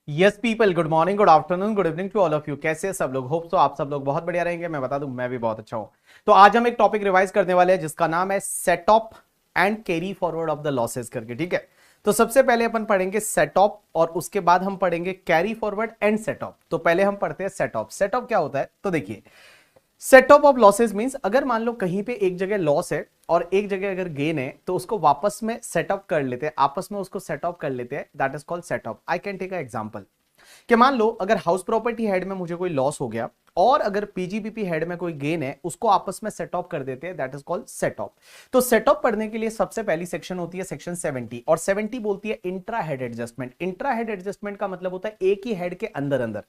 Yes people, good morning, good afternoon, good evening to all of you. कैसे हैं सब लोग? होप सो आप सब लोग बहुत बढ़िया रहेंगे। मैं बता दूं, मैं भी बहुत अच्छा हूं। तो आज हम एक टॉपिक रिवाइज करने वाले हैं जिसका नाम है set of and carry forward of the losses करके। ठीक है, तो सबसे पहले अपन पढ़ेंगे सेट ऑफ और उसके बाद हम पढ़ेंगे carry forward and set of. तो पहले हम पढ़ते हैं सेट ऑफ। सेट ऑफ क्या होता है? तो देखिए, set of of losses means अगर मान लो कहीं पे एक जगह लॉस है और एक जगह अगर गेन है तो उसको वापस में सेट ऑफ कर लेते हैं, आपस में उसको सेट ऑफ कर लेते हैं। That is called set off. I can take a example कि मान लो अगर हाउस प्रॉपर्टी हेड में मुझे कोई लॉस हो गया और अगर पीजीबीपी हेड में कोई गेन है, उसको आपस में सेट ऑफ कर देते हैं। That is called set of. तो सेट ऑफ पढ़ने के लिए सबसे पहली सेक्शन होती है सेक्शन 70, और 70 बोलती है intra head adjustment. Intra head adjustment का मतलब होता है एक ही हेड के अंदर अंदर।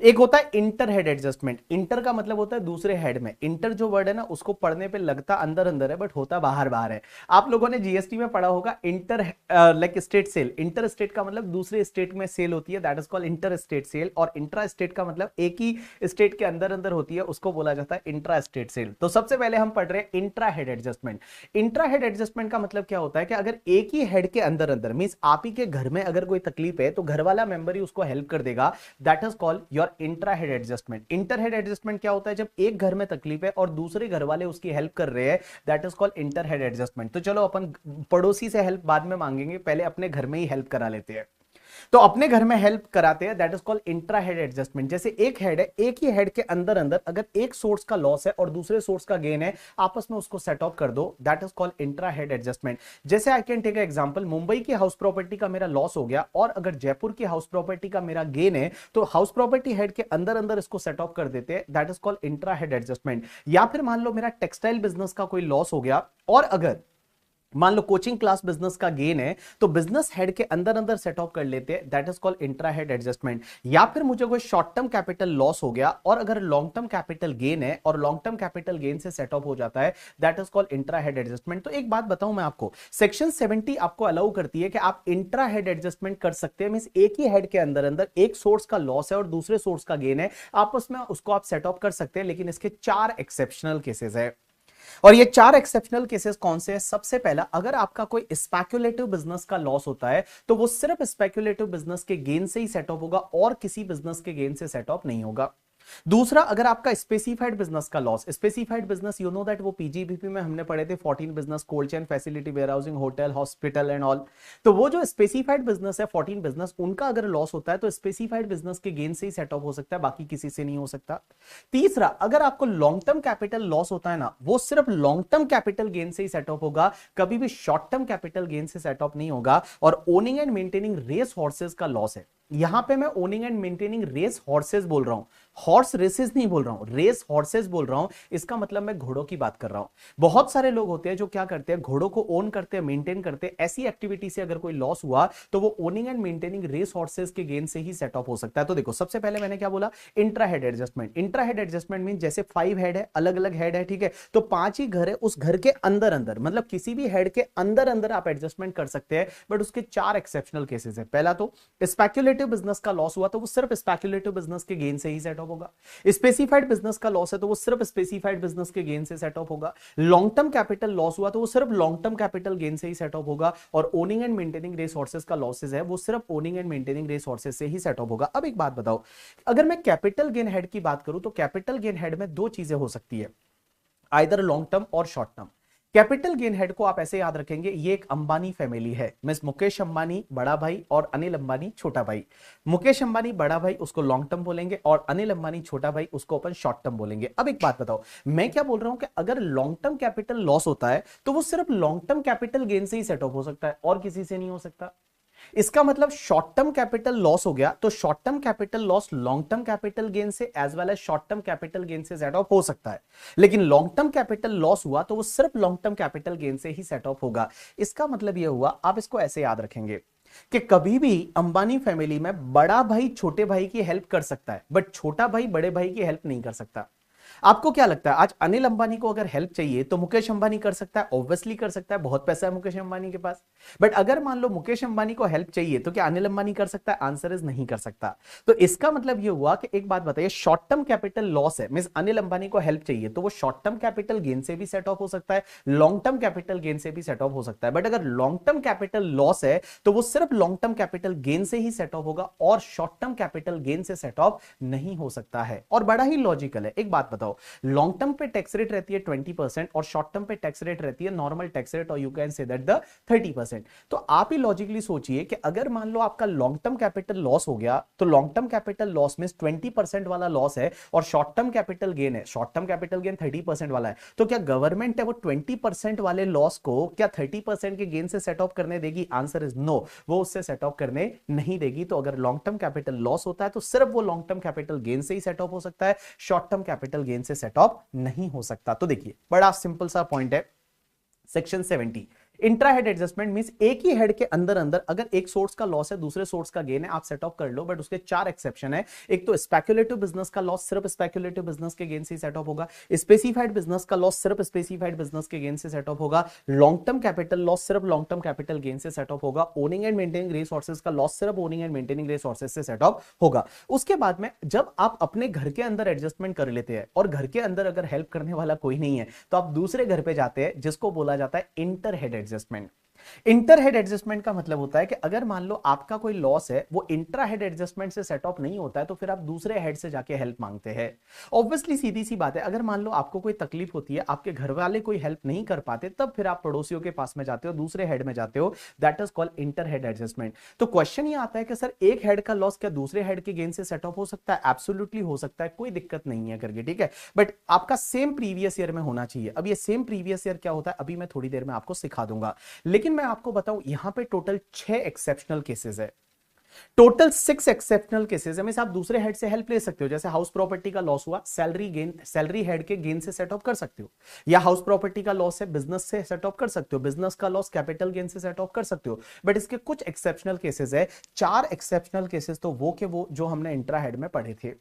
एक होता है इंटर हेड एडजस्टमेंट। इंटर का मतलब होता है दूसरे हेड में। इंटर जो वर्ड है ना, उसको पढ़ने पे लगता अंदर अंदर है बट होता बाहर बाहर है। आप लोगों ने जीएसटी में पढ़ा होगा inter like state sale. Inter state का मतलब दूसरे स्टेट में सेल होती है, that is called inter state sale. और इंट्रा स्टेट का मतलब एक ही स्टेट के अंदर अंदर होती है, उसको बोला जाता है इंट्रा स्टेट सेल। तो सबसे पहले हम पढ़ रहे हैं intra head adjustment. Intra head adjustment का मतलब क्या होता है कि अगर एक ही हेड के अंदर अंदर मींस आप ही के घर में अगर कोई तकलीफ है तो घर वाला मेंबर ही उसको हेल्प कर देगा। That is called your intra head adjustment. Inter head adjustment क्या होता है? जब एक घर में तकलीफ है और दूसरे घर वाले उसकी हेल्प कर रहे हैं, that is called inter head adjustment. तो चलो अपन पड़ोसी से हेल्प बाद में मांगेंगे, पहले अपने घर में ही हेल्प करा लेते हैं। तो अपने घर में हेल्प कराते हैं, that is called intra head adjustment. जैसे एक हेड है, एक ही हेड के अंदर अंदर अगर एक सोर्स का लॉस है और दूसरे सोर्स का गेन है, आपस में उसको सेट ऑफ कर दो। That is called intra head adjustment. जैसे I can take example, Mumbai की हाउस प्रॉपर्टी का मेरा लॉस हो गया और अगर जयपुर की हाउस प्रॉपर्टी का मेरा गेन है, तो हाउस प्रॉपर्टी हेड के अंदर अंदर इसको सेट ऑफ कर देते हैं। That is called intra head adjustment. या फिर मान लो मेरा टेक्सटाइल बिजनेस का कोई लॉस हो गया और अगर मान लो कोचिंग क्लास बिजनेस का गेन है, तो बिजनेस हेड के अंदर अंदर सेट ऑफ कर लेते हैं। That is called intra head adjustment. या फिर मुझे कोई शॉर्ट टर्म कैपिटल लॉस हो गया और अगर लॉन्ग टर्म कैपिटल गेन है और लॉन्ग टर्म कैपिटल गेन से सेट ऑफ हो जाता है, that is called intra head adjustment. तो एक बात बताऊं मैं आपको, सेक्शन 70 आपको अलाउ करती है कि आप इंट्रा हेड एडजस्टमेंट कर सकते हैं। मींस एक ही हेड के अंदर अंदर एक सोर्स का लॉस है और दूसरे सोर्स का गेन है, आपस में उसको आप सेट ऑफ कर सकते हैं। लेकिन इसके 4 एक्सेप्शनल केसेस है। और ये 4 एक्सेप्शनल केसेस कौन से हैं? सबसे पहला, अगर आपका कोई स्पेक्युलेटिव बिजनेस का लॉस होता है तो वो सिर्फ स्पेक्युलेटिव बिजनेस के गेन से ही सेट ऑफ होगा और किसी बिजनेस के गेन से सेट ऑफ नहीं होगा। दूसरा, अगर आपका स्पेसिफाइड बिजनेस का loss, specified business you know that वो पीजीबीपी में हमने पढ़े थे 14 business, cold chain, facility, warehousing, hotel, hospital and all. तो वो जो स्पेसिफाइड बिजनेस है 14 बिजनेस, उनका अगर लॉस होता है तो स्पेसिफाइड बिजनेस के गेन से ही सेट ऑफ हो सकता है, बाकी किसी से नहीं हो सकता। तीसरा, अगर आपको लॉन्ग टर्म कैपिटल लॉस होता है ना, वो सिर्फ लॉन्ग टर्म कैपिटल गेन से ही सेट ऑफ होगा, कभी भी शॉर्ट टर्म कैपिटल गेन से सेट ऑफ नहीं होगा। और owning and maintaining race horses का लॉस है, यहां पे मैं owning and maintaining race horses बोल रहा हूं, हॉर्स रेसेस नहीं बोल रहा हूं, रेस हॉर्सेस बोल रहा हूं। इसका मतलब मैं घोड़ों की बात कर रहा हूं। बहुत सारे लोग होते हैं जो क्या करते हैं, घोड़ों को ओन करते हैं, मेंटेन करते हैं। ऐसी एक्टिविटी से अगर कोई लॉस हुआ तो वो owning and maintaining race horses के गेन से ही सेट ऑफ हो सकता है। तो देखो, सबसे पहले मैंने क्या बोला, intra head adjustment. Intra head adjustment mean जैसे 5 हेड है, अलग अलग हेड है, ठीक है, तो 5 ही घर है, उस घर के अंदर अंदर मतलब किसी भी हेड के अंदर अंदर आप एडजस्टमेंट कर सकते हैं। बट उसके 4 एक्सेप्शनल केसेस है। पहला, तो स्पेक्युलेटिव बिजनेस का लॉस हुआ तो वो सिर्फ स्पेक्युलेटिव बिजनेस के गेन से ही सेट ऑफ होगा। स्पेसिफाइड बिजनेस का लॉस है तो वो सिर्फ स्पेसिफाइड बिजनेस के गेन से सेट ऑफ होगा। लॉन्ग टर्म कैपिटल लॉस हुआ तो वो सिर्फ लॉन्ग टर्म कैपिटल गेन से ही सेट ऑफ होगा। और ओनिंग एंड मेंटेनिंग रिसोर्सेज का लॉसेज है, वो सिर्फ ओनिंग एंड मेंटेनिंग रिसोर्सेज से ही सेट ऑफ होगा। अब एक बात बताओ, अगर मैं कैपिटल गेन हेड की बात करूं तो कैपिटल गेन हेड में दो चीजें हो सकती है, आइदर लॉन्ग टर्म और short term. Capital gain head को आप ऐसे याद रखेंगे, ये एक अंबानी फैमिली है, मिस मुकेश अंबानी बड़ा भाई और अनिल अंबानी छोटा भाई। मुकेश अंबानी बड़ा भाई उसको लॉन्ग टर्म बोलेंगे और अनिल अंबानी छोटा भाई उसको अपन शॉर्ट टर्म बोलेंगे। अब एक बात बताओ, मैं क्या बोल रहा हूं कि अगर लॉन्ग टर्म कैपिटल लॉस होता है तो वो सिर्फ लॉन्ग टर्म कैपिटल गेन से ही सेट ऑफ हो सकता है और किसी से नहीं हो सकता। इसका मतलब शॉर्ट टर्म कैपिटल लॉस हो गया तो short term capital loss long term capital gain से as well as short term capital gain से सेट ऑफ हो सकता है। लेकिन लॉन्ग टर्म कैपिटल लॉस हुआ तो वो सिर्फ लॉन्ग टर्म कैपिटल गेन से ही सेट ऑफ होगा। इसका मतलब यह हुआ, आप इसको ऐसे याद रखेंगे कि कभी भी अंबानी फैमिली में बड़ा भाई छोटे भाई की हेल्प कर सकता है बट छोटा भाई बड़े भाई की हेल्प नहीं कर सकता। आपको क्या लगता है, आज अनिल अंबानी को अगर हेल्प चाहिए तो मुकेश अंबानी कर सकता है? ऑब्वियसली कर सकता है, बहुत पैसा है मुकेश अंबानी के पास। बट अगर मान लो मुकेश अंबानी को हेल्प चाहिए तो क्या अनिल अंबानी कर सकता है? आंसर इज नहीं कर सकता। तो इसका मतलब ये हुआ कि एक बात बताइए, शॉर्ट टर्म कैपिटल लॉस है, मींस अनिल अंबानी को हेल्प चाहिए तो वो शॉर्ट टर्म कैपिटल गेन से भी सेट ऑफ हो सकता है, लॉन्ग टर्म कैपिटल गेन से भी सेट ऑफ हो सकता है। बट अगर लॉन्ग टर्म कैपिटल लॉस है तो वो सिर्फ लॉन्ग टर्म कैपिटल गेन से ही सेट ऑफ होगा और शॉर्ट टर्म कैपिटल गेन से सेट ऑफ नहीं हो सकता है। और बड़ा ही लॉजिकल है। एक बात बताओ, लॉन्ग टर्म पे टैक्स रेट रहती है 20% और शॉर्ट टर्म पे टैक्स रेट रहती है नॉर्मल टैक्स रेट, और you can say that the 30%। तो आप ही लॉजिकली सोचिए कि अगर मान लो आपका लॉन्ग टर्म कैपिटल लॉस हो गया तो लॉन्ग टर्म कैपिटल लॉस में 20% वाला लॉस है और शॉर्ट टर्म कैपिटल गेन है, शॉर्ट टर्म कैपिटल गेन 30% वाला है, तो क्या गवर्नमेंट है वो 20% वाले लॉस को क्या 30% के गेन से सेट ऑफ करने देगी? आंसर इज नो, वो उससे सेट ऑफ करने नहीं देगी। तो अगर लॉन्ग टर्म कैपिटल लॉस होता है तो सिर्फ वो लॉन्ग टर्म कैपिटल गेन से ही सेट ऑफ हो सकता है, शॉर्ट टर्म कैपिटल गेन से सेट ऑफ नहीं हो सकता। तो देखिए बड़ा सिंपल सा पॉइंट है, section 70 intra head adjustment means एक ही हेड के अंदर अंदर अगर एक सोर्स का लॉस है दूसरे सोर्स का गेन है, आप सेट ऑफ कर लो। बट उसके 4 एक्सेप्शन है। एक तो स्पेक्युलेटिव बिजनेस का लॉस सिर्फ स्पेक्युलेटिव बिजनेस के गेन से सेट ऑफ होगा, स्पेसिफाइड बिजनेस का लॉस सिर्फ स्पेसिफाइड बिजनेस के गेन से सेट ऑफ होगा, लॉन्ग टर्म कैपिटल लॉस सिर्फ लॉन्ग टर्म कैपिटल गेन से सेट ऑफ होगा, ओनिंग एंड मेंटेनिंग रिसोर्सेज का लॉस सिर्फ ओनिंग एंड मेंटेनिंग रिसोर्सेज से सेट ऑफ होगा। उसके बाद में जब आप अपने घर के अंदर एडजस्टमेंट कर लेते हैं और घर के अंदर अगर हेल्प करने वाला कोई नहीं है तो आप दूसरे घर पे जाते हैं जिसको बोला जाता है inter head adjustment. Inter head adjustment का मतलब होता है कि अगर मान लो आपका कोई लॉस है वो इंट्रा हेड एडजस्टमेंट से सेट ऑफ नहीं होता है तो फिर आप दूसरे हेड से जाके हेल्प मांगते हैं। ऑब्वियसली सीधी सी बात है, अगर मान लो आपको कोई तकलीफ होती है, आपके घर वाले कोई हेल्प नहीं कर पाते, तब फिर आप पड़ोसियों के पास में जाते हो, दूसरे हेड में जाते हो, that is called inter head adjustment. तो क्वेश्चन ये आता है कि सर एक हेड का लॉस क्या दूसरे हेड के गेन से सेट ऑफ हो सकता है? एब्सोल्युटली हो सकता है, कोई दिक्कत नहीं है करके, ठीक है। बट आपका सेम प्रीवियस ईयर में होना चाहिए। अब ये सेम प्रीवियस ईयर क्या होता है अभी मैं थोड़ी देर में आपको सिखा दूंगा, लेकिन मैं आपको बताऊं यहां पे टोटल 6 एक्सेप्शनल केसेस है, टोटल 6 एक्सेप्शनल केसेस है। में आप दूसरे हेड से हेल्प ले सकते हो, जैसे हाउस प्रॉपर्टी का लॉस हुआ, सैलरी गेन, सैलरी हेड के गेन से सेट ऑफ कर सकते हो, या हाउस प्रॉपर्टी का लॉस है बिजनेस से सेट ऑफ कर सकते हो, बिजनेस का लॉस कैपिटल गेन से सेट ऑफ कर सकते हो। बट इसके कुछ एक्सेप्शनल केसेस है, 4 एक्सेप्शनल केसेस तो वो के वो जो हमने इंट्रा हेड में पढ़े थे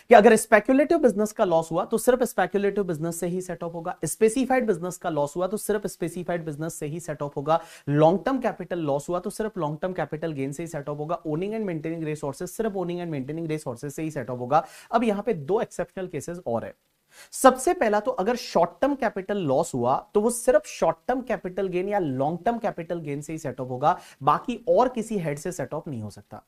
कि अगर स्पेक्युलेटिव बिजनेस का लॉस हुआ तो सिर्फ स्पेक्युलेटिव बिजनेस से ही सेट ऑफ होगा, स्पेसिफाइड बिजनेस का लॉस हुआ तो सिर्फ स्पेसिफाइड बिजनेस से ही सेट ऑफ होगा, लॉन्ग टर्म कैपिटल लॉस हुआ तो सिर्फ लॉन्ग टर्म कैपिटल गेन से ही सेट ऑफ होगा, ओनिंग एंड मेंटेनिंग रिसोर्सेज सिर्फ ओनिंग एंड मेंटेनिंग रिसोर्सेज से ही सेट ऑफ होगा। अब यहां पे 2 एक्सेप्शनल केसेस और है। सबसे पहला तो अगर शॉर्ट टर्म कैपिटल लॉस हुआ तो वो सिर्फ शॉर्ट टर्म कैपिटल गेन या लॉन्ग टर्म कैपिटल गेन से ही सेट ऑफ होगा, बाकी और किसी हेड से सेट ऑफ नहीं हो सकता।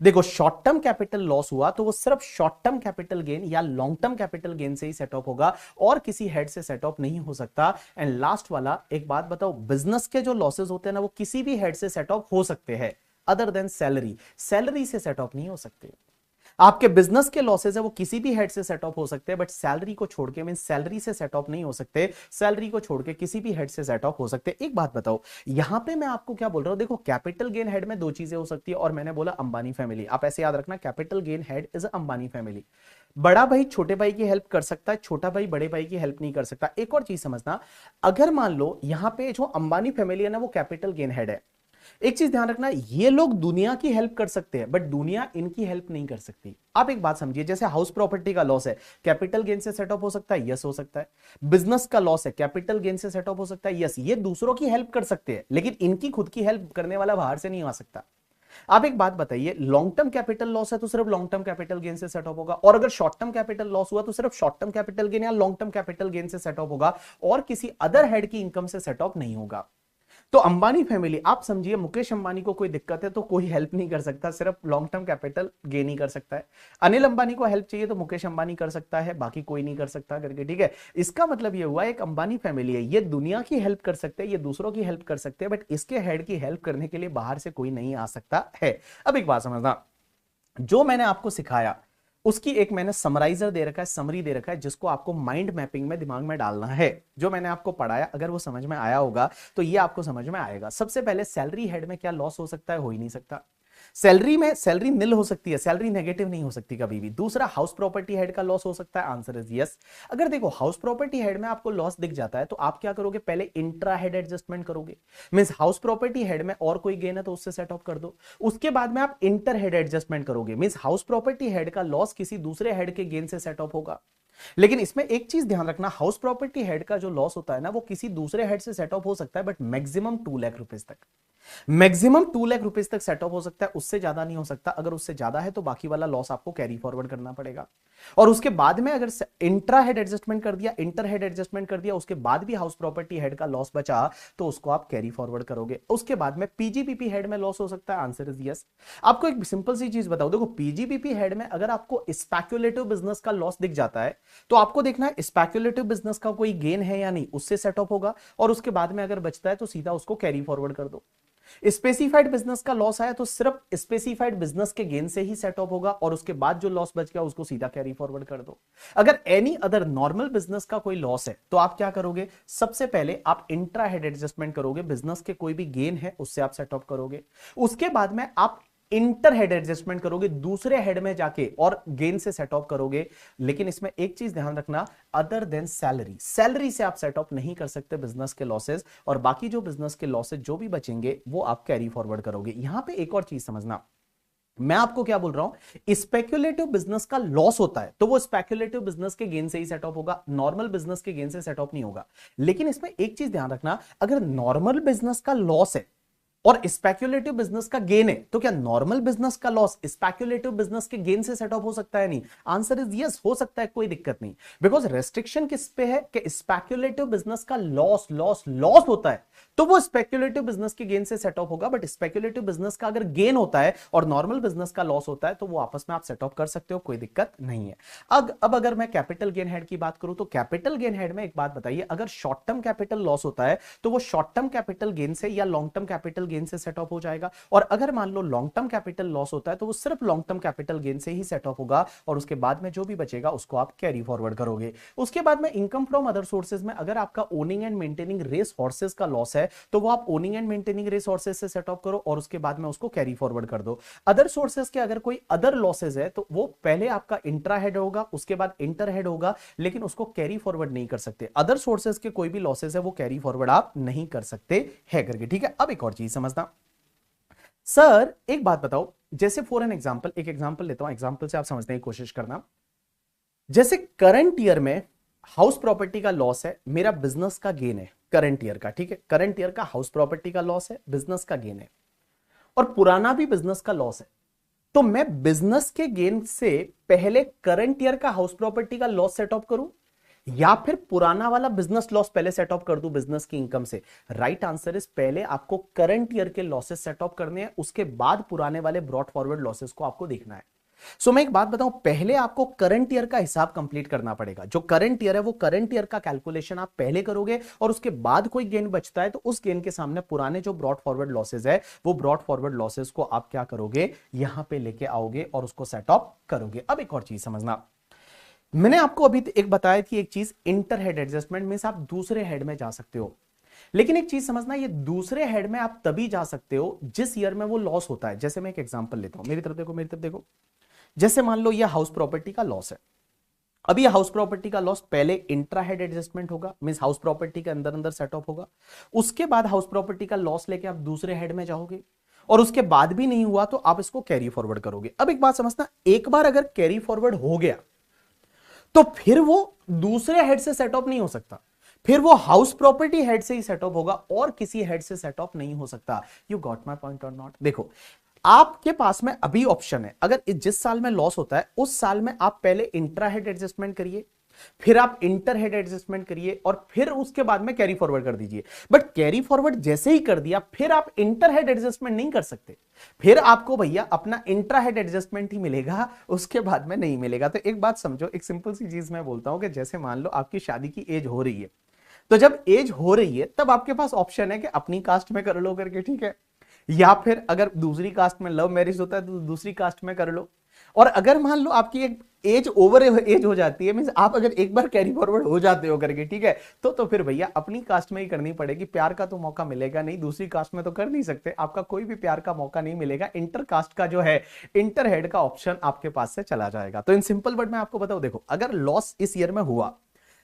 देखो शॉर्ट टर्म कैपिटल लॉस हुआ तो वो सिर्फ शॉर्ट टर्म कैपिटल गेन या लॉन्ग टर्म कैपिटल गेन से ही सेट ऑफ होगा और किसी हेड से सेट ऑफ नहीं हो सकता। एंड लास्ट वाला एक बात बताओ, बिजनेस के जो लॉसेस होते हैं ना वो किसी भी हेड से सेट ऑफ हो सकते हैं अदर देन सैलरी, सैलरी से सेट ऑफ नहीं हो सकते। आपके बिजनेस के लॉसेस है वो किसी भी हेड से सेट ऑफ हो सकते हैं, बट सैलरी को छोड़ के, मीन सैलरी से सेट ऑफ नहीं हो सकते, सैलरी को छोड़ के किसी भी हेड से सेट ऑफ हो सकते हैं। एक बात बताओ, यहां पे मैं आपको क्या बोल रहा हूं, देखो कैपिटल गेन हेड में 2 चीजें हो सकती है और मैंने बोला अंबानी फैमिली। आप ऐसे याद रखना, capital gain head is Ambani family. बड़ा भाई छोटे भाई की हेल्प कर सकता है, छोटा भाई बड़े भाई की हेल्प नहीं कर सकता। एक और चीज समझना, अगर मान लो यहां पे जो अंबानी फैमिली है ना वो कैपिटल गेन हेड है, एक चीज ध्यान रखना, ये लोग दुनिया की हेल्प कर सकते हैं बट दुनिया इनकी हेल्प नहीं कर सकती। आप एक बात समझिए, जैसे हाउस प्रॉपर्टी का लॉस है कैपिटल गेन से सेट ऑफ हो सकता है, यस हो सकता है। बिजनेस का लॉस है कैपिटल गेन से सेट ऑफ हो सकता है, यस। ये दूसरों की हेल्प कर सकते हैं लेकिन इनकी खुद की हेल्प करने वाला बाहर से नहीं आ सकता। आप एक बात बताइए, लॉन्ग टर्म कैपिटल लॉस है तो सिर्फ लॉन्ग टर्म कैपिटल गेन से सेट ऑफ होगा, और अगर शॉर्ट टर्म कैपिटल लॉस हुआ तो सिर्फ शॉर्ट टर्म कैपिटल गेन या लॉन्ग टर्म कैपिटल गेन से सेट ऑफ होगा और किसी अदर हेड की इनकम से सेट ऑफ नहीं होगा। तो अंबानी फैमिली, आप समझिए मुकेश अंबानी को कोई दिक्कत है तो कोई हेल्प नहीं कर सकता, सिर्फ लॉन्ग टर्म कैपिटल गेन ही कर सकता है। अनिल अंबानी को हेल्प चाहिए तो मुकेश अंबानी कर सकता है, बाकी कोई नहीं कर सकता करके, ठीक है। इसका मतलब ये हुआ एक अंबानी फैमिली है, ये दुनिया की हेल्प कर सकते हैं, ये दूसरों की हेल्प कर सकते हैं, बट इसके हेड की हेल्प करने के लिए बाहर से कोई नहीं आ सकता है। अब एक बात समझना, जो मैंने आपको सिखाया उसकी एक मैंने समराइजर दे रखा है, समरी दे रखा है, जिसको आपको माइंड मैपिंग में दिमाग में डालना है। जो मैंने आपको पढ़ाया अगर वो समझ में आया होगा तो ये आपको समझ में आएगा। सबसे पहले सैलरी हेड में क्या लॉस हो सकता है? हो ही नहीं सकता। सैलरी में सैलरी निल हो सकती है, सैलरी नेगेटिव नहीं हो सकती कभी भी। दूसरा, हाउस प्रॉपर्टी हेड का लॉस हो सकता है, आंसर इज यस। अगर देखो हाउस प्रॉपर्टी हेड में आपको लॉस दिख जाता है तो आप क्या करोगे, पहले इंट्रा हेड एडजस्टमेंट करोगे, मींस हाउस प्रॉपर्टी हेड में और कोई गेन है तो उससे सेट ऑफ कर दो। उसके बाद में आप इंटर हेड एडजस्टमेंट करोगे, मींस हाउस प्रॉपर्टी हेड का लॉस किसी दूसरे हेड के गेन से सेट ऑफ होगा। लेकिन इसमें एक चीज ध्यान रखना, हाउस प्रॉपर्टी हेड का जो लॉस होता है ना, वो किसी दूसरे हेड से सेट ऑफ हो सकता है, बट मैक्सिमम 2 लाख रुपीज तक, मैक्सिमम 2 लाख रुपीज तक सेट ऑफ हो सकता है, उससे ज्यादा नहीं हो सकता। अगर उससे ज्यादा है तो बाकी वाला लॉस आपको कैरी फॉरवर्ड करना पड़ेगा। और उसके बाद में अगर इंट्रा हेड एडजस्टमेंट कर दिया, इंटर हेड एडजस्टमेंट कर दिया, उसके बाद भी हाउस प्रॉपर्टी हेड का लॉस बचा, तो उसको आप कैरी फॉरवर्ड करोगे। उसके बाद में पीजीबीपी हेड में लॉस हो सकता है, आंसर इज यस। आपको एक सिंपल सी चीज बताओ, देखो पीजीबीपी हेड में अगर आपको स्पेक्युलेटिव बिजनेस का लॉस दिख जाता है, तो आपको देखना है स्पेक्युलेटिव बिजनेस का कोई गेन है या नहीं, उससे सेट ऑफ होगा। और उसके बाद में अगर बचता है तो सीधा उसको कैरी फॉरवर्ड कर दो। स्पेसिफाइड बिजनेस का लॉस आया तो सिर्फ स्पेसिफाइड बिजनेस के गेन से ही सेट ऑफ होगा, और उसके बाद जो लॉस बच गया उसको सीधा कैरी फॉरवर्ड कर दो। अगर एनी अदर नॉर्मल बिजनेस का कोई लॉस है तो आप क्या करोगे, सबसे पहले आप इंट्रा हेड एडजस्टमेंट करोगे, बिजनेस के कोई भी गेन है उससे आप सेट ऑफ करोगे। उसके बाद में आप इंटर हेड एडजस्टमेंट करोगे, दूसरे हेड में जाके और गेन से सेट ऑफ करोगे। लेकिन इसमें एक चीज ध्यान रखना, अदर देन सैलरी, सैलरी से आप सेट ऑफ नहीं कर सकते बिजनेस के लॉसेस, और बाकी जो बिजनेस के लॉसेस जो भी बचेंगे वो आप कैरी फॉरवर्ड करोगे। यहां पे एक और चीज समझना, मैं आपको क्या बोल रहा हूं, स्पेक्युलेटिव बिजनेस का लॉस होता है तो वो स्पेक्युलेटिव बिजनेस के गेन से ही सेट ऑफ होगा, नॉर्मल बिजनेस के गेन से सेट ऑफ नहीं होगा। लेकिन इसमें एक चीज ध्यान रखना, अगर नॉर्मल बिजनेस का लॉस है और स्पेक्युलेटिव बिजनेस का गेन है, तो क्या नॉर्मल बिजनेस का लॉस स्पेक्युलेटिव बिजनेस के गेन से सेट ऑफ हो सकता है? नहीं, आंसर इज यस, हो सकता है, कोई दिक्कत नहीं। बिकॉज रेस्ट्रिक्शन किस पे है कि स्पेक्युलेटिव बिजनेस का लॉस लॉस लॉस होता है तो वो स्पेक्युलेटिव बिजनेस के गेन से सेट ऑफ होगा, बट स्पेक्युलेटिव बिजनेस का अगर गेन होता है और नॉर्मल बिजनेस का लॉस होता है तो वो आपस में आप सेट ऑफ कर सकते हो, कोई दिक्कत नहीं है। अब अगर मैं कैपिटल गेन हेड की बात करूं, तो कैपिटल गेन हेड में एक बात बताइए, अगर शॉर्ट टर्म कैपिटल लॉस होता है तो वो शॉर्ट टर्म कैपिटल गेन से या लॉन्ग टर्म कैपिटल गेन से सेट ऑफ हो जाएगा, और अगर मान लो लॉन्ग टर्म कैपिटल लॉस होता है तो वो सिर्फ लॉन्ग टर्म कैपिटल गेन से ही सेट ऑफ होगा, और उसके बाद में जो भी बचेगा उसको आप कैरी फॉरवर्ड करोगे। उसके बाद में इनकम फ्रॉम अदर सोर्सेज में अगर आपका owning and maintaining race horses का लॉस है तो वो आप owning and maintaining race horses से सेट ऑफ करो, और उसके बाद में उसको कैरी फॉरवर्ड कर दो। अदर सोर्सेज के अगर कोई अदर लॉसेज है तो वो पहले आपका इंट्रा हेड होगा, उसके बाद इंटर हेड होगा, लेकिन उसको कैरी फॉरवर्ड नहीं कर सकते। अदर सोर्सेज के कोई भी लॉसेज है वो कैरी फॉरवर्ड आप नहीं कर सकते है करके, ठीक है। अब एक और चीज समझना, सर एक बात बताओ, जैसे फॉर एन एग्जांपल, एक एग्जांपल लेता हूं, एग्जांपल से आप समझने की कोशिश करना। जैसे करंट ईयर में हाउस प्रॉपर्टी का लॉस है, मेरा बिजनेस का गेन है करंट ईयर का, ठीक है, करंट ईयर का हाउस प्रॉपर्टी का लॉस है, बिजनेस का गेन है, और पुराना भी बिजनेस का लॉस है, तो मैं बिजनेस के गेन से पहले करंट ईयर का हाउस प्रॉपर्टी का लॉस सेट ऑफ करूं, या फिर पुराना वाला बिजनेस लॉस पहले सेट ऑफ कर दूं बिजनेस की इनकम से? राइट आंसर इज पहले आपको करंट ईयर के लॉसेस सेट ऑफ करने हैं, उसके बाद पुराने वाले ब्रॉट फॉरवर्ड लॉसेस को आपको देखना है। सो मैं एक बात बताऊं, पहले आपको करंट ईयर का हिसाब कंप्लीट करना पड़ेगा। जो करंट ईयर है वो करंट ईयर का कैलकुलेशन आप पहले करोगे, और उसके बाद कोई गेन बचता है तो उस गेन के सामने पुराने जो ब्रॉट फॉरवर्ड लॉसेस है वो ब्रॉट फॉरवर्ड लॉसेस को आप क्या करोगे, यहां पे लेके आओगे और उसको सेट ऑफ करोगे। अब एक और चीज समझना, मैंने आपको अभी एक बताया थी एक चीज, इंटर हेड एडजस्टमेंट में आप दूसरे हेड में जा सकते हो, लेकिन एक चीज समझना, ये दूसरे हेड में आप तभी जा सकते हो जिस ईयर में वो लॉस होता है। जैसे मैं एक एग्जांपल लेता हूं, मेरी तरफ देखो, मेरी तरफ देखो। जैसे मान लो ये हाउस प्रॉपर्टी का लॉस है, अब ये हाउस प्रॉपर्टी का लॉस पहले इंट्रा हेड एडजस्टमेंट होगा, मींस हाउस प्रॉपर्टी के अंदर अंदर सेट ऑफ होगा, उसके बाद हाउस प्रॉपर्टी का लॉस लेके आप दूसरे हेड में जाओगे, और उसके बाद भी नहीं हुआ तो आप इसको कैरी फॉरवर्ड करोगे। अब एक बात समझना, एक बार अगर कैरी फॉरवर्ड हो गया तो फिर वो दूसरे हेड से सेट ऑफ नहीं हो सकता, फिर वो हाउस प्रॉपर्टी हेड से ही सेट ऑफ होगा और किसी हेड से सेट ऑफ नहीं हो सकता। यू गॉट माय पॉइंट और नॉट? देखो आपके पास में अभी ऑप्शन है, अगर जिस साल में लॉस होता है उस साल में आप पहले इंट्रा हेड एडजस्टमेंट करिए, फिर आप इंटर हेड एडजस्टमेंट करिए, और फिर उसके बाद में कैरी फॉरवर्ड कर दीजिए। बट कैरी फॉरवर्ड जैसे ही कर दिया फिर आप इंटर हेड एडजस्टमेंट नहीं कर सकते, फिर आपको भैया अपना इंट्रा हेड एडजस्टमेंट ही मिलेगा, उसके बाद में नहीं मिलेगा। तो एक बात समझो, एक सिंपल सी चीज मैं बोलता हूं कि जैसे मान लो आपकी शादी की एज हो रही है, तो जब एज हो रही है तब आपके पास ऑप्शन है कि अपनी कास्ट में कर लो करके, ठीक है, या फिर अगर दूसरी कास्ट में लव मैरिज होता है तो दूसरी कास्ट में कर लो। और अगर मान लो आपकी एक एज ओवर एज हो जाती है, मींस आप अगर एक बार कैरी फॉरवर्ड हो जाते हो करके, ठीक है, तो फिर भैया अपनी कास्ट में ही करनी पड़ेगी। प्यार का तो मौका मिलेगा नहीं, दूसरी कास्ट में तो कर नहीं सकते, आपका कोई भी प्यार का मौका नहीं मिलेगा। इंटर कास्ट का जो है इंटर हेड का ऑप्शन आपके पास से चला जाएगा। तो इन सिंपल वर्ड में आपको बताऊं, देखो अगर लॉस इस ईयर में हुआ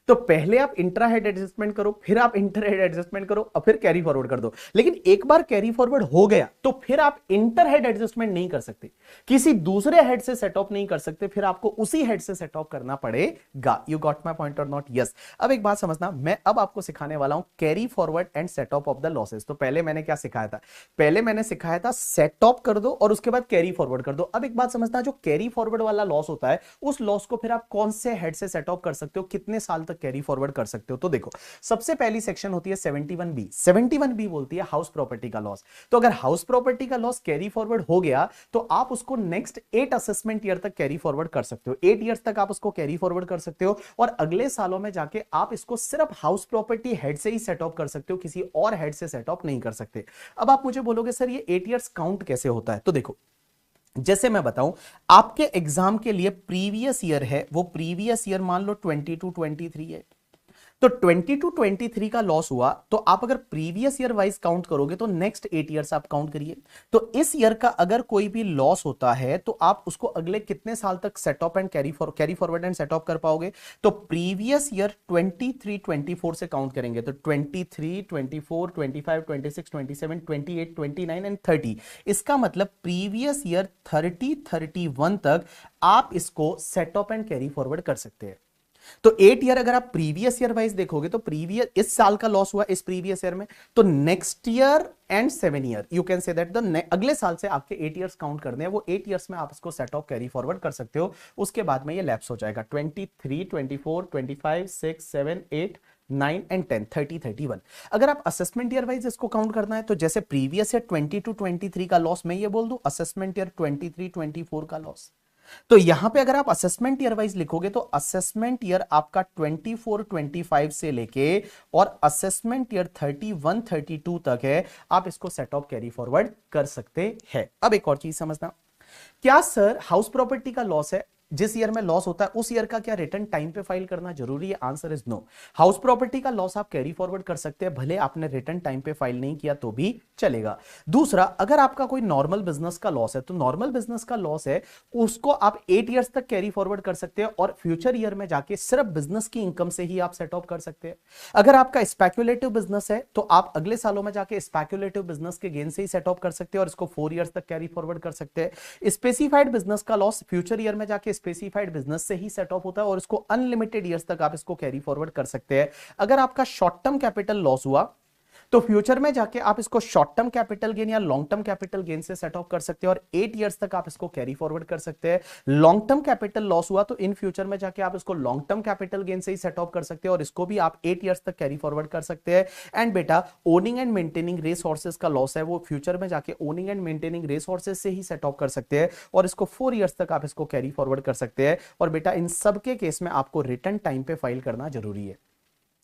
तो पहले आप इंट्रा हेड एडजस्टमेंट करो, फिर आप इंटर हेड एडजस्टमेंट करो और फिर कैरी फॉरवर्ड कर दो। लेकिन एक बार कैरी फॉरवर्ड हो गया तो फिर आप इंटर हेड एडजस्टमेंट नहीं कर सकते, किसी दूसरे हेड से सेट ऑफ नहीं कर सकते, फिर आपको उसी हेड से सेट ऑफ करना पड़ेगा। यू गॉट माय पॉइंट और नॉट? यस। अब एक बात समझना, मैं अब आपको सिखाने वाला हूं carry forward and set of the losses. तो पहले मैंने क्या सिखाया था? पहले मैंने सिखाया था सेट ऑफ कर दो और उसके बाद कैरी फॉरवर्ड कर दो। अब एक बात समझना, जो कैरी फॉरवर्ड वाला लॉस होता है, उस लॉस को फिर आप कौन से हेड से सेट ऑफ कर सकते हो, कितने साल तक कैरी फॉरवर्ड कर सकते हो? तो देखो, सबसे पहली सेक्शन होती है 71B। 71B बोलती है हाउस प्रॉपर्टी का लॉस। तो अगर हाउस प्रॉपर्टी का लॉस कैरी फॉरवर्ड हो गया तो आप उसको नेक्स्ट 8 असेसमेंट ईयर तक कैरी फॉरवर्ड कर सकते हो। 8 ईयर्स तक आप उसको कैरी फॉरवर्ड कर सकते हो और अगले सालों में जाके आप इसको सिर्फ हाउस प्रॉपर्टी हेड से ही सेट ऑफ कर सकते हो, किसी और हेड से सेट ऑफ नहीं कर सकते। अब आप मुझे बोलोगे सर ये 8 ईयर्स काउंट कैसे होता है? तो देखो, जैसे मैं बताऊं, आपके एग्जाम के लिए प्रीवियस ईयर है, वो प्रीवियस ईयर मान लो 22-23 है। तो 22-23 का लॉस हुआ तो आप अगर प्रीवियस ईयर वाइज काउंट करोगे तो नेक्स्ट 8 ईयर्स आप काउंट करिए। तो इस ईयर का अगर कोई भी लॉस होता है तो आप उसको अगले कितने साल तक set of and carry forward and set off कर पाओगे? तो प्रीवियस ईयर 23-24 से काउंट करेंगे। तो 23, 24, 25, 26, 27, 28, 29 एंड 30। इसका मतलब प्रीवियस ईयर 30-31 तक आप इसको set of and carry forward कर सकते हैं। तो 8 ईयर अगर आप प्रीवियस ईयर वाइज देखोगे तो प्रीवियस इस साल का लॉस हुआ इस प्रीवियस ईयर में, तो next year and 7 year you can say that the अगले साल से आपके 8 ईयर्स काउंट करने हैं, वो 8 ईयर्स में आप इसको सेट ऑफ कैरी फॉरवर्ड कर सकते हो। उसके बाद में ये लैप्स हो जाएगा 23, 24, 25, 6, 7, 8, 9 एंड 10, 30, 31। अगर आप असेसमेंट ईयर वाइज इसको काउंट करना है तो जैसे प्रीवियस ईयर 22-23 का लॉस मैं ये बोल दूं, असेसमेंट ईयर 23-24 का लॉस। तो यहां पे अगर आप असेसमेंट ईयर वाइज लिखोगे तो असेसमेंट ईयर आपका 24-25 से लेके और असेसमेंट ईयर 31-32 तक है, आप इसको सेट ऑफ कैरी फॉरवर्ड कर सकते हैं। अब एक और चीज समझना, क्या सर हाउस प्रॉपर्टी का लॉस है, जिस ईयर में लॉस होता है उस ईयर का क्या रिटर्न टाइम पे फाइल करना जरूरी है? Answer is no. House property का लॉस आप कैरी फॉरवर्ड कर सकते हैं, भले आपने रिटर्न टाइम पे फाइल नहीं किया तो भी चलेगा। दूसरा, अगर आपका कोई नॉर्मल बिजनेस का लॉस है तो नॉर्मल बिजनेस का लॉस है उसको आप 8 ईयर्स तक कैरी फॉरवर्ड कर सकते हैं और फ्यूचर ईयर में जाके सिर्फ बिजनेस की इनकम से ही आप सेट ऑफ कर सकते हैं। अगर आपका स्पेक्युलेटिव बिजनेस है तो आप अगले सालों में जाके स्पेक्युलेटिव बिजनेस के गेन से ही सेट ऑफ कर सकते हैं और इसको 4 ईयर्स तक कैरी फॉरवर्ड कर सकते हैं। स्पेसिफाइड बिजनेस का लॉस फ्यूचर ईयर में जाके स्पेसिफाइड बिजनेस से ही सेट ऑफ होता है और इसको अनलिमिटेड ईयर्स तक आप इसको कैरी फॉरवर्ड कर सकते हैं। अगर आपका शॉर्ट टर्म कैपिटल लॉस हुआ तो फ्यूचर में जाके आप इसको शॉर्ट टर्म कैपिटल गेन या लॉन्ग टर्म कैपिटल गेन से सेट ऑफ कर सकते हैं और 8 ईयर्स तक आप इसको कैरी फॉरवर्ड कर सकते हैं। लॉन्ग टर्म कैपिटल लॉस हुआ तो इन फ्यूचर में जाके आप इसको लॉन्ग टर्म कैपिटल गेन से ही सेट ऑफ कर सकते हैं और इसको भी आप 8 ईयर्स तक कैरी फॉरवर्ड कर सकते हैं। एंड बेटा, ओनिंग एंड मेंटेनिंग रिसोर्सेज का लॉस है, वो फ्यूचर में जाके ओनिंग एंड मेंटेनिंग रिसोर्सेज से ही सेट ऑफ कर सकते हैं और इसको 4 ईयर्स तक आप इसको कैरी फॉरवर्ड कर सकते हैं। और बेटा, इन सबके केस में आपको रिटर्न टाइम पे फाइल करना जरूरी है।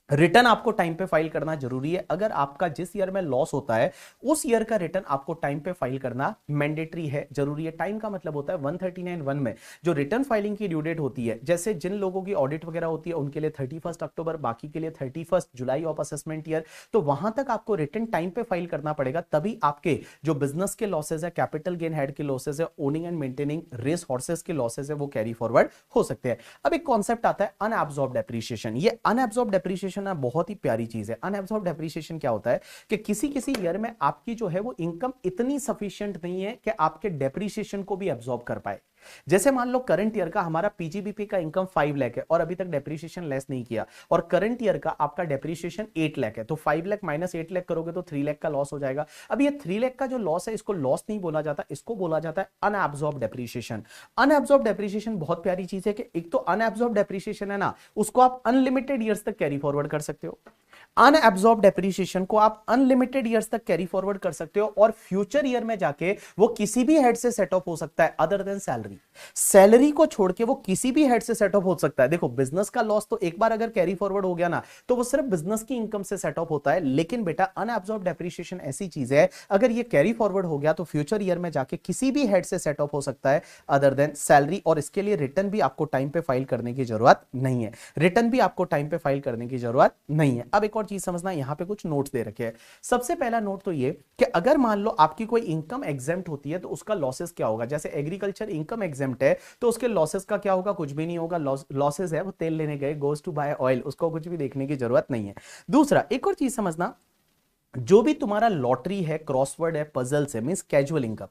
रिटर्न आपको टाइम पे फाइल करना जरूरी है। अगर आपका जिस ईयर में लॉस होता है उस ईयर का रिटर्न आपको टाइम पे फाइल करना मैंडेटरी है, जरूरी है। टाइम का मतलब होता है 139(1) में जो रिटर्न फाइलिंग की ड्यू डेट होती है, जैसे जिन लोगों की ऑडिट वगैरह होती है उनके लिए 31 अक्टूबर, बाकी के लिए 31 जुलाई ऑफ असेसमेंट ईयर, तो वहां तक आपको रिटर्न टाइम पे फाइल करना पड़ेगा, तभी आपके जो बिजनेस के लॉसेज है, कैपिटल गेन हेड के लॉसेज है, owning and maintaining race horses के लॉसेज है, वो कैरी फॉरवर्ड हो सकते हैं। अब एक कॉन्सेप्ट आता है अनएब्सॉर्ब डेप्रिसिएशन। ये अनएब्सॉर्ब डेप्रिसिएशन बहुत ही प्यारी चीज है। अनएब्सॉर्ब डेप्रिसिएशन क्या होता है कि किसी किसी ईयर में आपकी जो है वो इनकम इतनी सफिशिएंट नहीं है कि आपके डेप्रिसिएशन को भी एब्सॉर्ब कर पाए। जैसे मान लो करंट ईयर का हमारा पीजीबीपी का इनकम 5 लाख है और अभी तक डेप्रिसिएशन लेस नहीं किया और करंट ईयर का आपका डेप्रिसिएशन 8 लाख है, तो 5 लाख माइनस 8 लाख करोगे तो 3 लाख का लॉस हो जाएगा। अब ये 3 लाख का जो लॉस है इसको लॉस नहीं बोला जाता, इसको बोला जाता है अनएब्सॉर्ब डेप्रिसिएशन। अनएब्सॉर्ब डेप्रिसिएशन बहुत प्यारी चीज है कि एक तो अनएब्सॉर्ब डेप्रिसिएशन है ना, उसको आप अनलिमिटेड ईयर्स तक कैरी फॉरवर्ड कर सकते हो। अनएब्सॉर्ब डेप्रिसिएशन को आप अनलिमिटेड ईयर्स तक कैरी फॉरवर्ड कर सकते हो और फ्यूचर ईयर में जाके वो किसी भी हेड से सेट ऑफ हो सकता है अदर देन सैलरी। सैलरी को छोड़ के वो किसी भी हेड से सेट ऑफ हो सकता है। देखो, बिजनेस का लॉस तो एक बार अगर कैरी फॉरवर्ड हो गया ना तो वो सिर्फ बिजनेस की इनकम से सेट ऑफ होता है, लेकिन बेटा अनएब्सॉर्ब डेप्रिसिएशन ऐसी चीज है अगर ये कैरी फॉरवर्ड हो गया तो फ्यूचर ईयर में जाके किसी भी हेड से सेट ऑफ हो सकता है अदर देन सैलरी, और इसके लिए रिटर्न भी आपको टाइम पे फाइल करने की जरूरत नहीं है। रिटर्न भी आपको टाइम पे फाइल करने की जरूरत नहीं है। अब एक और चीज समझना, यहां पे कुछ नोट्स दे रखे हैं। सबसे पहला नोट तो ये कि अगर मान लो आपकी कोई इनकम एग्जेम्प्ट होती है तो उसका लॉसेस क्या होगा। जैसे एग्रीकल्चर इनकम एग्जेम्प्ट है तो उसके लॉसेस का क्या होगा, कुछ भी नहीं होगा। लॉसेस है वो तेल लेने गए, गोज टू बाय ऑयल, उसको कुछ भी देखने की जरूरत नहीं है। दूसरा एक और चीज समझना, जो भी तुम्हारा लॉटरी है, क्रॉसवर्ड है, पजल्स है, मींस कैजुअल इनकम,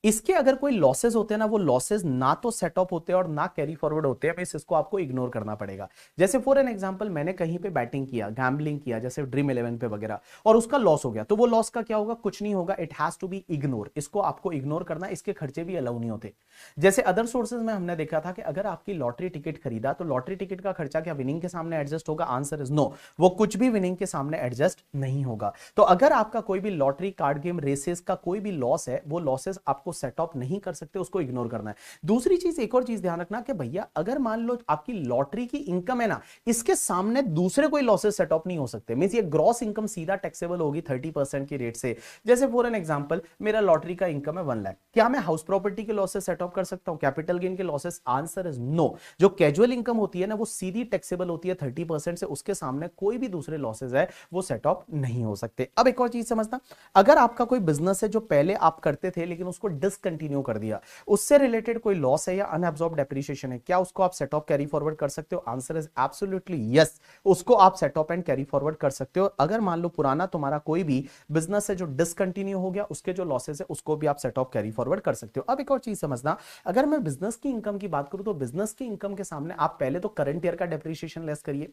इसके अगर कोई लॉसेस होते हैं ना, वो लॉसेस ना तो सेटअप होते हैं और ना कैरी फॉरवर्ड होते हैं, मींस इसको आपको इग्नोर करना पड़ेगा। जैसे फॉर एन एग्जांपल, मैंने कहीं पे बैटिंग किया, गैम्बलिंग किया, जैसे ड्रीम 11 पे वगैरह, और उसका लॉस हो गया, तो वो लॉस का क्या होगा, कुछ नहीं होगा। It has to be ignore, इसको आपको इग्नोर करना, इसके खर्चे भी अलाउ नहीं होते। जैसे अदर सोर्सेज में हमने देखा था कि अगर आपकी लॉटरी टिकट खरीदा तो लॉटरी टिकट का खर्चा क्या विनिंग के सामने एडजस्ट होगा, आंसर इज नो, वो कुछ भी विनिंग के सामने एडजस्ट नहीं होगा। तो अगर आपका कोई भी लॉटरी, कार्ड गेम, रेसेस का कोई भी लॉस है, वो लॉसेस आपको सेट ऑफ नहीं कर सकते, उसको इग्नोर करना है। दूसरी चीज, एक और चीज ध्यान रखना कि भैया अगर मान लो आपकी लॉटरी की इनकम है ना, इसके सामने दूसरे कोई लॉसेस सेट ऑफ नहीं हो सकते, मींस ये ग्रॉस इनकम सीधा टैक्सेबल होगी 30% की रेट से। जैसे फॉर एन एग्जांपल, मेरा लॉटरी का इनकम है 1 लाख, क्या मैं हाउस प्रॉपर्टी के लॉसेस सेट ऑफ कर सकता हूं, कैपिटल गेन के लॉसेस, आंसर इज नो। जो कैजुअल इनकम होती है ना, वो सीधी टैक्सेबल होती है 30% से, उसके सामने कोई भी दूसरे लॉसेस है वो सेट ऑफ नहीं हो सकते। अब एक और चीज समझना, अगर आपका कोई बिजनेस है जो पहले आप करते थे लेकिन उसको डिसकंटिन्यू कर दिया, उससे रिलेटेड कोई लॉस है या अनअब्सॉर्ब डेप्रिसिएशन है, क्या उसको आप सेट ऑफ कैरी फॉरवर्ड कर सकते हो, आंसर इज एब्सोल्युटली यस, उसको आप set of and carry forward कर सकते हो। अगर मान लो पुराना तुम्हारा कोई भी बिजनेस है जो डिसकंटिन्यू हो गया, उसके जो लॉसेस है उसको भी आप सेट ऑफ कैरी फॉरवर्ड कर सकते हो। अब एक और चीज समझना, अगर मैं बिजनेस की इनकम की बात करूं तो बिजनेस की इनकम के सामने आप पहले तो करंट ईयर का डेप्रिसिएशन लेस करिए,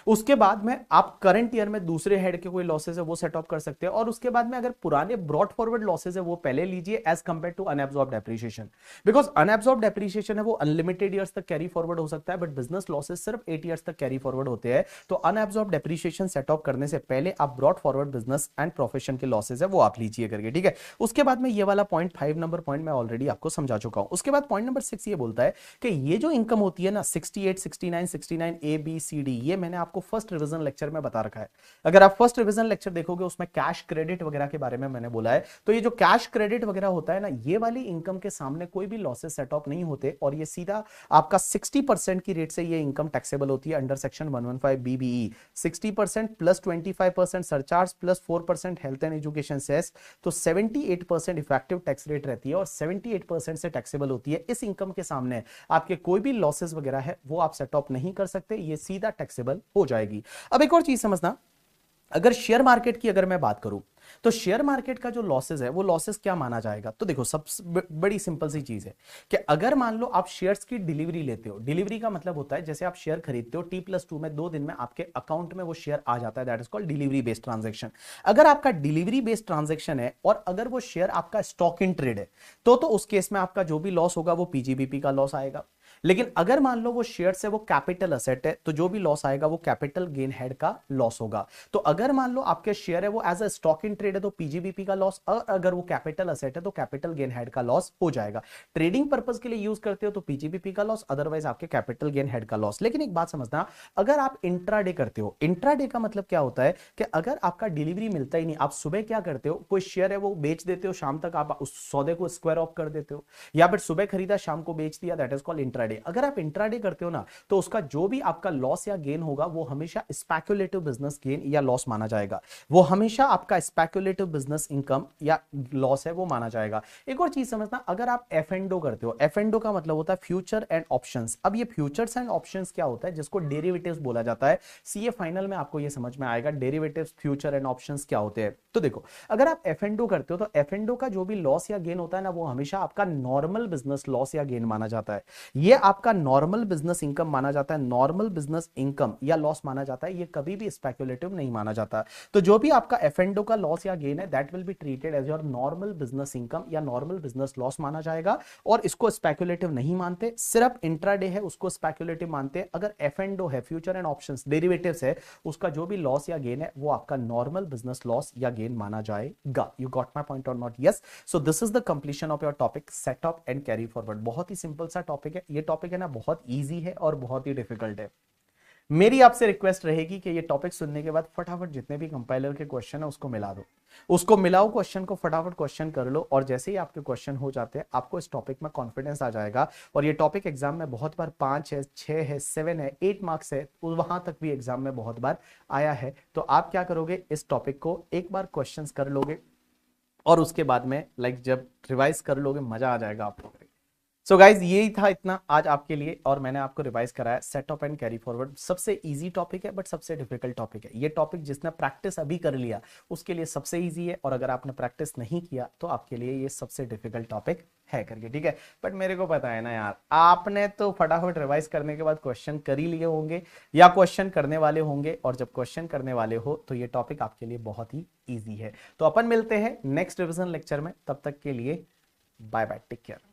उसके बाद में आप करंट ईयर में दूसरे हेड के कोई लॉसेस है वो सेट ऑफ कर सकते हैं, और उसके बाद में अगर पुराने ब्रॉट फॉरवर्ड लॉसेस है वो पहले लीजिए as compare to unabsorb depreciation, because unabsorb depreciation है वो अनलिमिटेड ईयर्स तक कैरी फॉरवर्ड हो सकता है, बट बिजनेस लॉसेस सिर्फ 8 ईयर्स तक कैरी फॉरवर्ड होते हैं। तो अनएब्सॉर्ब डेप्रिसिएशन सेट ऑफ करने से पहले आप brought forward business and profession के लॉसेस है वो आप लीजिए करके, ठीक है। उसके बाद में ये वाला पॉइंट 5 नंबर पॉइंट मैं ऑलरेडी आपको समझा चुका हूं। उसके बाद पॉइंट नंबर 6 ये बोलता है कि ये जो इनकम होती है ना 68, 69, 69 ए बी सी डी, ये मैंने आपको फर्स्ट रिवीजन लेक्चर में बता रखा है। अगर आप फर्स्ट रिवीजन लेक्चर देखोगे उसमें कैश क्रेडिट वगैरह के बारे में मैंने बोला है। तो ये जो कैश क्रेडिट वगैरह होता है ना, ये वाली इनकम के सामने कोई भी लॉसेस सेट ऑफ नहीं होते, और ये सीधा आपका 60% की रेट से ये इनकम टैक्सेबल होती है under section 115 BBE. 60% plus 25% surcharge plus 4% health and education cess, तो 78% इफेक्टिव टैक्स रेट रहती है और 78% से टैक्सेबल होती है। इस इनकम के सामने आपके कोई भी लॉसेस वगैरह है वो आप सेट ऑफ नहीं कर सकते, ये सीधा टैक्सेबल हो जाएगी। अब एक और चीज समझना, अगर शेयर मार्केट की अगर मैं बात करूं तो शेयर मार्केट का जो लॉसेस है वो लॉसेस क्या माना जाएगा। तो देखो सबसे बड़ी सिंपल सी चीज है कि अगर मान लो आप शेयर्स की डिलीवरी लेते हो, डिलीवरी का मतलब होता है जैसे आप शेयर खरीदते हो T+2 में 2 दिन में आपके अकाउंट में वो शेयर आ जाता है, that is called delivery based transaction. अगर आपका डिलीवरी बेस्ड ट्रांजेक्शन है और अगर वो शेयर आपका स्टॉक इन ट्रेड है तो उस केस में आपका जो भी लॉस होगा वो पीजीबीपी का लॉस आएगा। लेकिन अगर मान लो वो शेयर से वो कैपिटल असेट है तो जो भी लॉस आएगा वो कैपिटल गेन हेड का लॉस होगा। तो अगर मान लो आपके शेयर है वो as a stock in trade है तो पीजीबीपी का लॉस, और अगर वो कैपिटल असेट है तो कैपिटल गेन हेड का लॉस हो जाएगा। ट्रेडिंग पर्पस के लिए यूज करते हो तो पीजीबीपी का लॉस, अदरवाइज आपके कैपिटल गेन हेड का लॉस। लेकिन एक बात समझना, अगर आप इंट्राडे करते हो, इंट्राडे का मतलब क्या होता है कि अगर आपका डिलीवरी मिलता ही नहीं, आप सुबह क्या करते हो, कोई शेयर है वो बेच देते हो, शाम तक आप उस सौदे को स्क्वायर ऑफ कर देते हो, या फिर सुबह खरीदा शाम को बेच दिया, दैट इज कॉल्ड इंट्राडे। अगर आप इंट्राडे करते हो ना तो उसका जो भी आपका लॉस या गेन होगा वो हमेशा स्पेक्युलेटिव बिजनेस गेन या लॉस माना जाएगा, वो हमेशा आपका स्पेक्युलेटिव बिजनेस इनकम या लॉस है वो माना जाएगा। एक और चीज समझना, अगर आप एफ एंड ओ करते हो, एफ एंड ओ का मतलब होता है फ्यूचर एंड ऑप्शंस। अब ये फ्यूचर्स एंड ऑप्शंस क्या होता है, जिसको डेरिवेटिव्स बोला जाता है। सीए फाइनल में आपको ये समझ में आएगा डेरिवेटिव्स, फ्यूचर एंड ऑप्शंस क्या होते हैं। तो देखो अगर आप एफ एंड ओ करते हो तो एफ एंड ओ का जो भी लॉस या गेन होता है ना वो हमेशा आपका नॉर्मल बिजनेस लॉस या गेन माना जाता है, ये आपका नॉर्मल बिजनेस इनकम माना जाता है, नॉर्मल बिजनेस इनकम या लॉस माना जाता है, ये कभी भी स्पेक्युलेटिव नहीं माना जाता। तो जो भी आपका एफ एंड ओ का लॉस या गेन है that will be treated as your normal business income या नॉर्मल बिजनेस लॉस माना जाएगा, और इसको स्पेक्युलेटिव नहीं मानते, सिर्फ इंट्राडे है उसको स्पेक्युलेटिव मानते हैं। अगर एफ एंड ओ है, फ्यूचर एंड ऑप्शंस, डेरिवेटिव्स है, उसका जो भी लॉस या गेन है वो आपका नॉर्मल बिजनेस लॉस या गेन माना जाएगा। यू गॉट माय पॉइंट और not? Yes. So this is the completion of your topic set of and carry forward. बहुत ही सिंपल सा टॉपिक है ये, टॉपिक है ना बहुत ईजी है और बहुत ही डिफिकल्ट है। मेरी आपसे रिक्वेस्ट रहेगी कि ये टॉपिक सुनने के बाद फटाफट जितने भी कंपाइलर के क्वेश्चन है उसको मिला दो, उसको मिलाओ क्वेश्चन को, फटाफट क्वेश्चन कर लो, और जैसे ही आपके क्वेश्चन हो जाते हैं आपको इस टॉपिक में कॉन्फिडेंस आ जाएगा। और ये टॉपिक एग्जाम में बहुत बार 5 है, 6 है, 7 है, 8 मार्क्स है, वहां तक भी एग्जाम में बहुत बार आया है। तो आप क्या करोगे, इस टॉपिक को एक बार क्वेश्चन कर लोगे और उसके बाद में जब रिवाइज कर लोगे मजा आ जाएगा आप लोगों को। सो गाइज यही था इतना आज आपके लिए, और मैंने आपको रिवाइज कराया set of and carry forward. सबसे इजी टॉपिक है बट सबसे डिफिकल्ट टॉपिक है। ये टॉपिक जिसने प्रैक्टिस अभी कर लिया उसके लिए सबसे इजी है, और अगर आपने प्रैक्टिस नहीं किया तो आपके लिए ये सबसे डिफिकल्ट टॉपिक है करके, ठीक है। बट मेरे को पता है ना यार, आपने तो फटाफट रिवाइज करने के बाद क्वेश्चन कर ही लिए होंगे या क्वेश्चन करने वाले होंगे, और जब क्वेश्चन करने वाले हो तो ये टॉपिक आपके लिए बहुत ही ईजी है। तो अपन मिलते हैं नेक्स्ट रिविजन लेक्चर में, तब तक के लिए बाय बाय, टेक केयर।